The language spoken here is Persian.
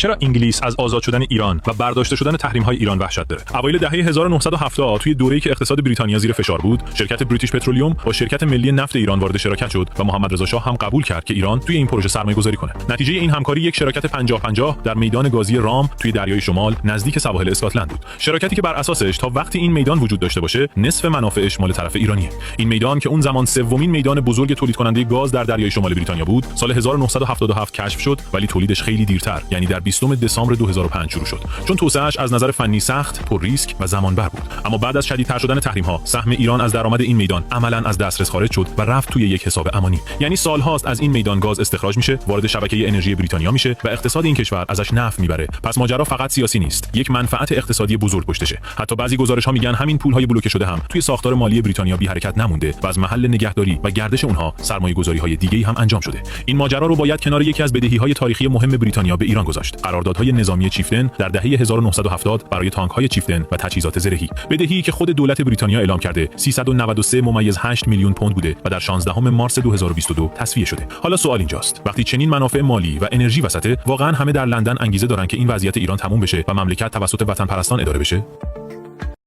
چرا انگلیس از آزاد شدن ایران و برداشته شدن تحریم‌های ایران وحشت داره؟ اوایل دهه 1970 توی دوره‌ای که اقتصاد بریتانیا زیر فشار بود، شرکت بریتیش پترولیوم با شرکت ملی نفت ایران وارد شراکت شد و محمد رضا شاه هم قبول کرد که ایران توی این پروژه سرمایه‌گذاری کنه. نتیجه این همکاری یک شراکت 50-50 در میدان گازی رام توی دریای شمال نزدیک سواحل اسکاتلند بود. شراکتی که بر اساسش تا وقتی این میدان وجود داشته باشه، نصف منافعش مال طرف ایرانیه. این میدان که اون زمان سومین میدان بزرگ تولید کننده گاز در دریای شمال بریتانیا بود، سال 1977 کشف شد، ولی تولیدش خیلی دیرتر، یعنی در 20 دسامبر 2005 شروع شد. چون توسعه‌اش از نظر فنی سخت، پر ریسک و زمانبر بود. اما بعد از شدیدتر شدن تحریم‌ها، سهم ایران از درآمد این میدان عملاً از دسترس خارج شد و رفت توی یک حساب امانی. یعنی سال‌هاست از این میدان گاز استخراج میشه، وارد شبکه انرژی بریتانیا میشه و اقتصاد این کشور ازش نفع میبره. پس ماجرا فقط سیاسی نیست، یک منفعت اقتصادی بزرگ پشتشه. حتی بعضی گزارش‌ها میگن همین پول‌های بلوکه شده هم توی ساختار مالی بریتانیا بی حرکت نمونده و از محل نگهداری و گردش اونها سرمایه‌گذاری‌های دیگه‌ای هم انجام شده. این ماجرا رو باید کنار یکی از بدهی‌های تاریخی مهم بریتانیا به ایران گذاشت. قراردادهای نظامی چیفتن در دهه 1970 برای تانک‌های چیفتن و تجهیزات زرهی. بدهی که خود دولت بریتانیا اعلام کرده 393.8 میلیون پوند بوده و در 16 مارس 2022 تصفیه شده. حالا سوال اینجاست، وقتی چنین منافع مالی و انرژی وسطه، واقعا همه در لندن انگیزه دارن که این وضعیت ایران تموم بشه و مملکت توسط وطن‌پرستان اداره بشه؟